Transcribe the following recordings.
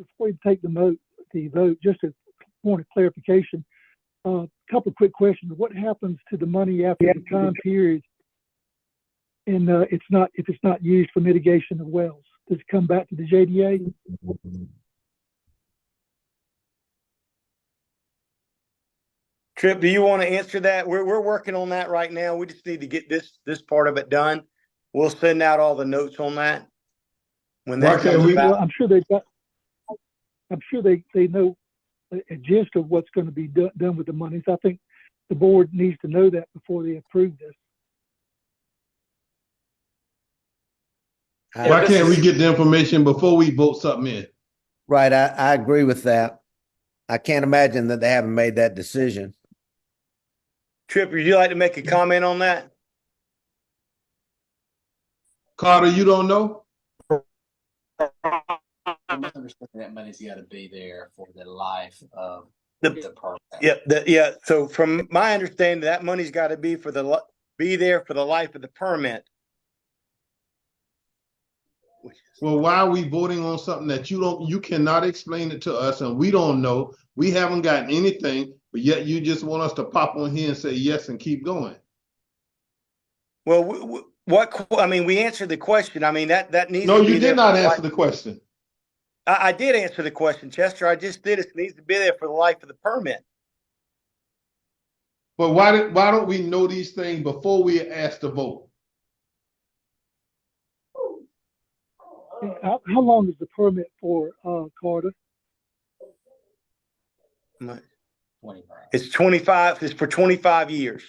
before you take the vote, just a point of clarification. A couple of quick questions. What happens to the money after the time period, and if it's not used for mitigation of wells? Does it come back to the JDA? Tripp, do you want to answer that? We're working on that right now. We just need to get this part of it done. We'll send out all the notes on that when that comes about. Well, I'm sure they know a gist of what's going to be done with the monies. I think the board needs to know that before they approve this. Why can't we get the information before we vote something in? Right, I agree with that. I can't imagine that they haven't made that decision. Tripp, would you like to make a comment on that? Carter, you don't know? I'm understanding that money's got to be there for the life of the permit. Yeah. So from my understanding, that money's got to be there for the life of the permit. Well, why are we voting on something that you cannot explain it to us and we don't know? We haven't gotten anything, but yet you just want us to pop on here and say yes and keep going. Well, we answered the question. I mean, that needs No, to be you did not answer the question. I did answer the question, Chester. I just did. It needs to be there for the life of the permit. But why don't we know these things before we ask to vote? How long is the permit for, Carter? 25. It's 25. It's for 25 years.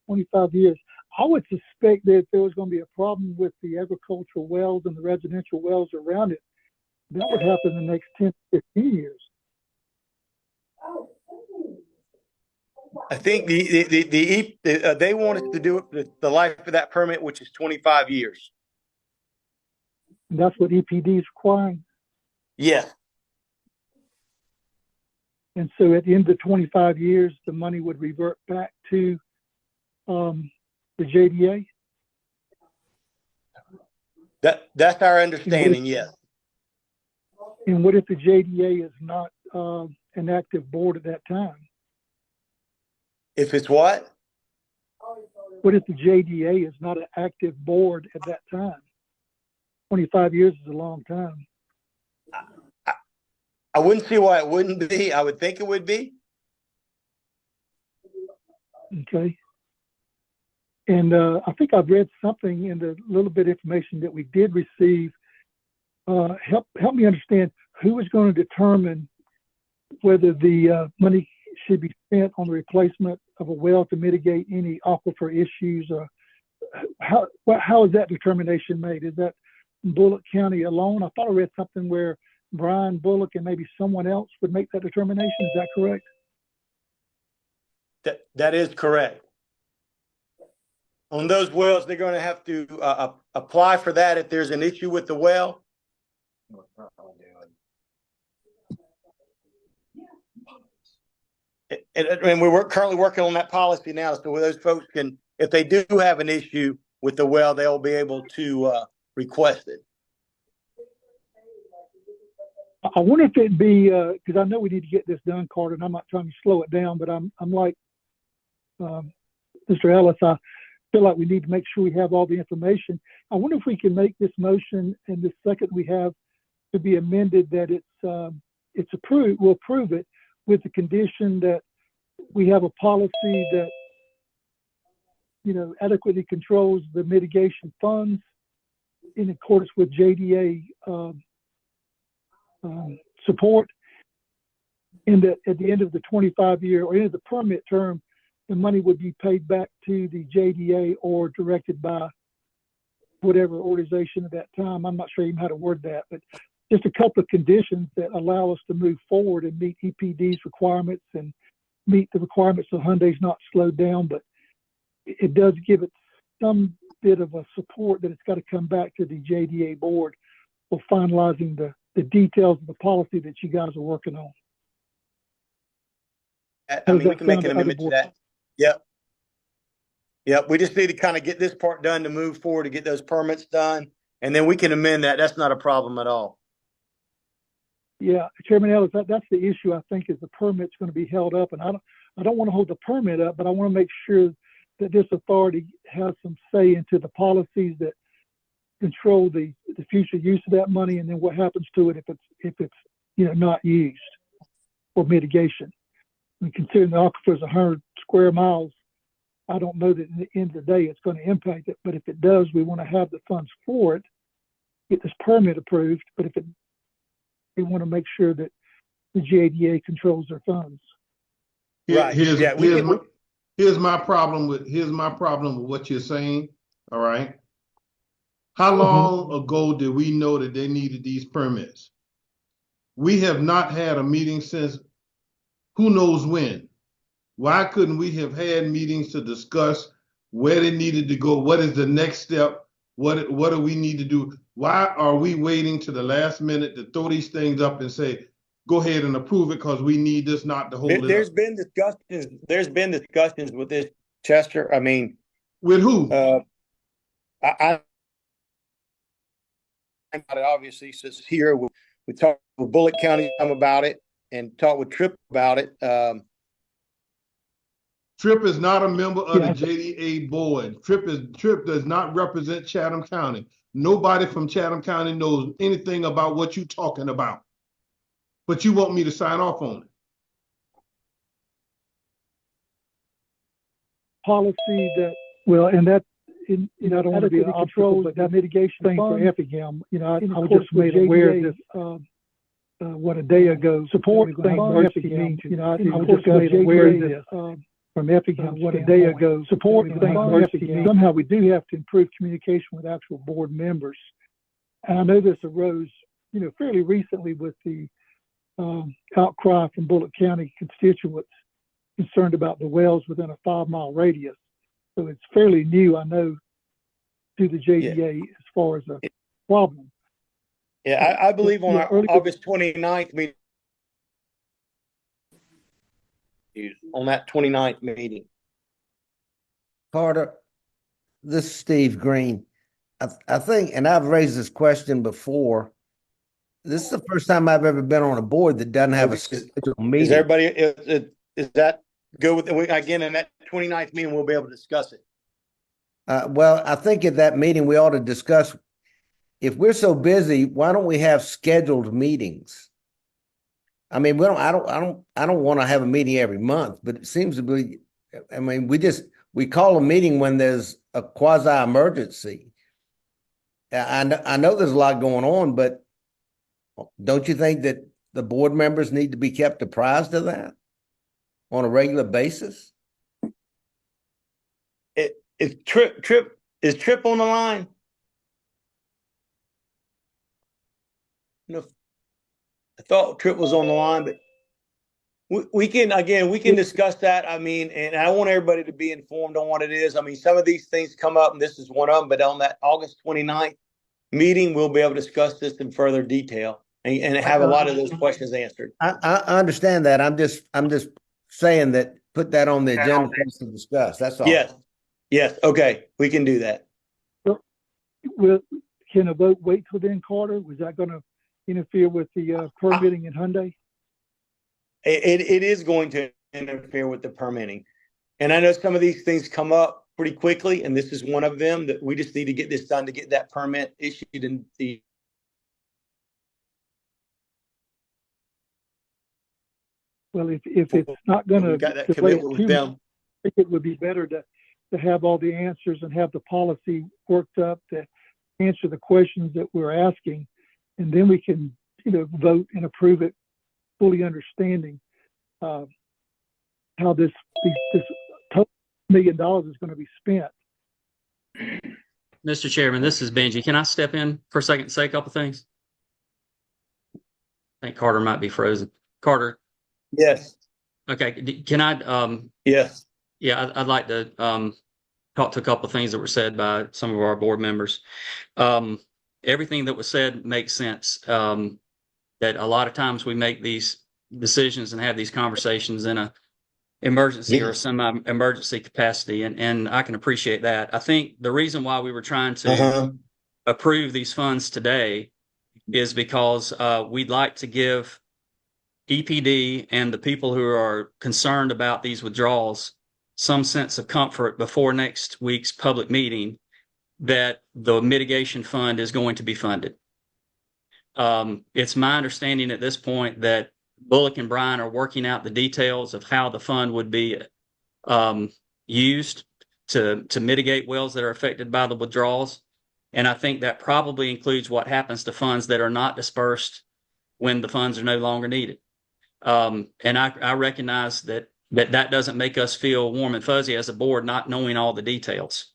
25 years. I would suspect that if there was going to be a problem with the agricultural wells and the residential wells around it, that would happen in the next 10 to 15 years. I think they want us to do it the life of that permit, which is 25 years. And that's what EPD is requiring. Yeah. And so at the end of the 25 years, the money would revert back to the JDA? That's our understanding, yes. And what if the JDA is not an active board at that time? If it's what? What if the JDA is not an active board at that time? 25 years is a long time. I wouldn't see why it wouldn't be. I would think it would be. Okay. And I think I've read something in the little bit of information that we did receive. Help me understand who is going to determine whether the money should be spent on the replacement of a well to mitigate any aquifer issues. How is that determination made? Is that Bullock County alone? I thought I read something where Brian Bullock and maybe someone else would make that determination. Is that correct? That is correct. On those wells, they're going to have to apply for that if there's an issue with the well. And we're currently working on that policy now, so those folks can, if they do have an issue with the well, they'll be able to request it. I wonder if it'd be because I know we need to get this done, Carter, and I'm not trying to slow it down, but I'm like Mr. Ellis. I feel like we need to make sure we have all the information. I wonder if we can make this motion and the second we have to be amended that it's approved. We'll approve it with the condition that we have a policy that adequately controls the mitigation funds in accordance with JDA support, and that at the end of the 25-year or end of the permit term, the money would be paid back to the JDA or directed by whatever organization at that time. I'm not sure even how to word that, but just a couple of conditions that allow us to move forward and meet EPD's requirements and meet the requirements so Hyundai's not slowed down, but it does give it some bit of a support that it's got to come back to the JDA board for finalizing the details of the policy that you guys are working on. I mean, we can make an amendment to that. Yep. We just need to kind of get this part done to move forward to get those permits done, and then we can amend that. That's not a problem at all. Yeah, Chairman Ellis, that's the issue. I think is the permit's going to be held up, and I don't want to hold the permit up, but I want to make sure that this authority has some say into the policies that control the future use of that money, and then what happens to it if it's not used for mitigation. And considering the aquifer is 100 square miles, I don't know that at the end of the day it's going to impact it. But if it does, we want to have the funds for it, get this permit approved. But we want to make sure that the JDA controls their funds. Right. Here's my problem with what you're saying. All right. How long ago did we know that they needed these permits? We have not had a meeting since who knows when. Why couldn't we have had meetings to discuss where they needed to go? What is the next step? What do we need to do? Why are we waiting to the last minute to throw these things up and say, go ahead and approve it because we need this not to hold it up? There's been discussions with this, Chester. I mean, with who? I obviously since here we talked with Bullitt County about it and talked with Tripp about it. Tripp is not a member of the JDA board. Tripp does not represent Chatham County. Nobody from Chatham County knows anything about what you're talking about. But you want me to sign off on it. Policy that, well, and that, I don't want to be an obstacle, but that mitigation thing for Effingham, I was just made aware of this, what, a day ago. Support thing for Effingham, I was just made aware of this from Effingham, what, a day ago. Support thing for Effingham. Somehow we do have to improve communication with actual board members. And I know this arose, fairly recently with the outcry from Bullitt County constituents concerned about the wells within a 5-mile radius. So it's fairly new, I know, to the JDA as far as a problem. Yeah, I believe on our August 29th meeting, on that 29th meeting. Carter, this is Steve Green. I think, and I've raised this question before, this is the first time I've ever been on a board that doesn't have a scheduled meeting. Is everybody, is that go with, again, in that 29th meeting, we'll be able to discuss it. Well, I think at that meeting, we ought to discuss, if we're so busy, why don't we have scheduled meetings? I mean, I don't want to have a meeting every month, but it seems to be, I mean, we call a meeting when there's a quasi emergency. I know there's a lot going on, but don't you think that the board members need to be kept apprised of that on a regular basis? Is Tripp on the line? No, I thought Tripp was on the line, but we can discuss that. I mean, and I want everybody to be informed on what it is. I mean, some of these things come up, and this is one of them. But on that August 29th meeting, we'll be able to discuss this in further detail and have a lot of those questions answered. I understand that. I'm just saying that, put that on the agenda for us to discuss. That's all. Yes. Okay, we can do that. Can a vote wait till then, Carter? Was that going to interfere with the permitting in Hyundai? It is going to interfere with the permitting. And I know some of these things come up pretty quickly, and this is one of them that we just need to get this done to get that permit issued in the. Well, if it's not going to got that commitment with them, I think it would be better to have all the answers and have the policy worked up to answer the questions that we're asking, and then we can, vote and approve it, fully understanding how this $1 million is going to be spent. Mr. Chairman, this is Benji. Can I step in for a second and say a couple things? I think Carter might be frozen. Carter. Yes. Okay. Can I? Yes. Yeah, I'd like to talk to a couple of things that were said by some of our board members. Everything that was said makes sense. That a lot of times we make these decisions and have these conversations in a emergency or semi-emergency capacity, and I can appreciate that. I think the reason why we were trying to approve these funds today is because we'd like to give EPD and the people who are concerned about these withdrawals some sense of comfort before next week's public meeting that the mitigation fund is going to be funded. It's my understanding at this point that Bullock and Bryan are working out the details of how the fund would be used to mitigate wells that are affected by the withdrawals. And I think that probably includes what happens to funds that are not dispersed when the funds are no longer needed. And I recognize that doesn't make us feel warm and fuzzy as a board, not knowing all the details.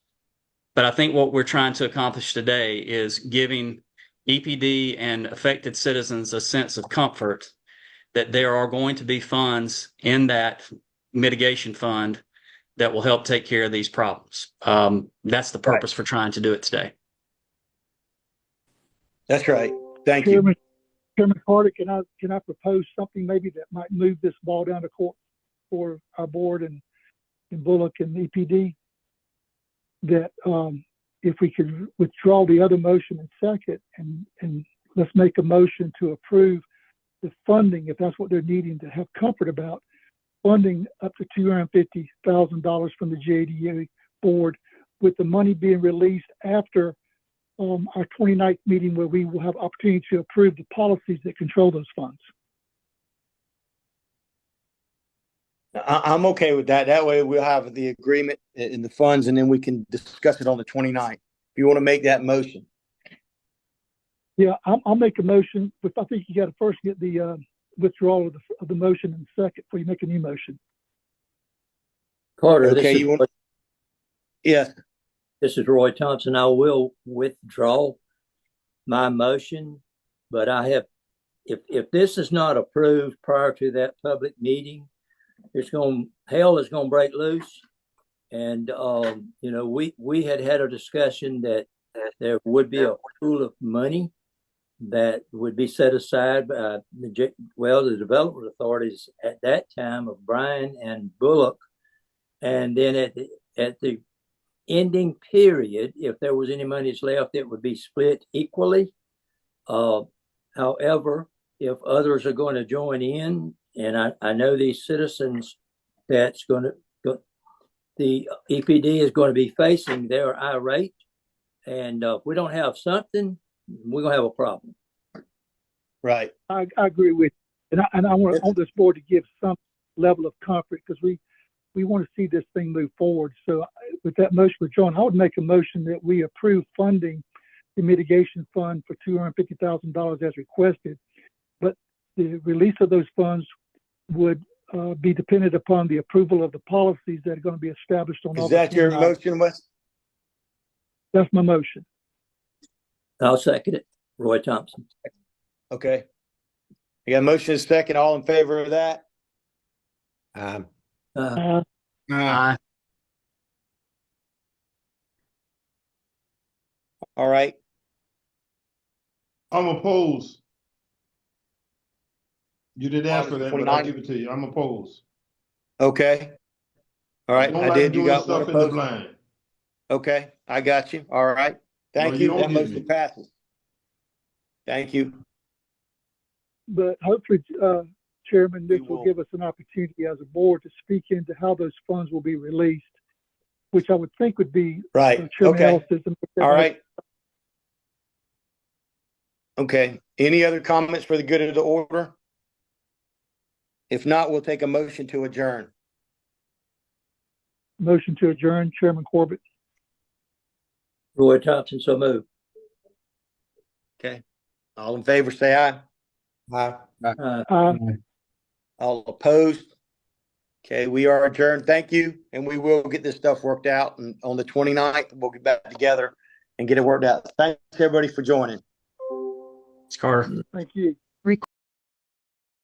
But I think what we're trying to accomplish today is giving EPD and affected citizens a sense of comfort that there are going to be funds in that mitigation fund that will help take care of these problems. That's the purpose for trying to do it today. That's right. Thank you. Chairman Carter, can I propose something maybe that might move this ball down the court for our board and Bullock and EPD? That if we could withdraw the other motion and second, and let's make a motion to approve the funding, if that's what they're needing to have comfort about, funding up to $250,000 from the JDA board, with the money being released after our 29th meeting, where we will have opportunity to approve the policies that control those funds. I'm okay with that. That way we'll have the agreement in the funds, and then we can discuss it on the 29th. If you want to make that motion. Yeah, I'll make a motion, but I think you got to first get the withdrawal of the motion and second before you make a new motion. Carter, Okay, yes. This is Roy Thompson. I will withdraw my motion, but I have, if this is not approved prior to that public meeting, hell is gonna break loose. And we had a discussion that there would be a pool of money that would be set aside by the development authorities at that time of Bryan and Bullock, and then at the ending period, if there was any monies left, it would be split equally. However, if others are going to join in, and I know these citizens that's going to, the EPD is going to be facing, they're irate, and if we don't have something, we're going to have a problem. Right. I agree with you. And I want this board to give some level of comfort, because we want to see this thing move forward. So with that motion withdrawn, I would make a motion that we approve funding the mitigation fund for $250,000 as requested, but the release of those funds would be dependent upon the approval of the policies that are going to be established on Is that your motion, Wes? That's my motion. I'll second it. Roy Thompson. Okay. You got a motion and a second. All in favor of that? Aye. All right. I'm opposed. You didn't ask for that, but I'll 29. give it to you. I'm opposed. Okay. All right. Don't I like did. You doing got stuff one in the opposed? blind. Okay. I got you. All right. Thank No, you. you don't That get motion me. passes. Thank you. But hopefully, Chairman, this We will will. give us an opportunity as a board to speak into how those funds will be released, which I would think would be Right. Chairman Okay. Ellis's. All right. Okay. Any other comments for the good of the order? If not, we'll take a motion to adjourn. Motion to adjourn, Chairman Corbett. Roy Thompson, so moved. Okay. All in favor, say aye. All opposed? Okay, we are adjourned. Thank you. And we will get this stuff worked out. And on the 29th, we'll get back together and get it worked out. Thanks everybody for joining. It's Carter. Thank you.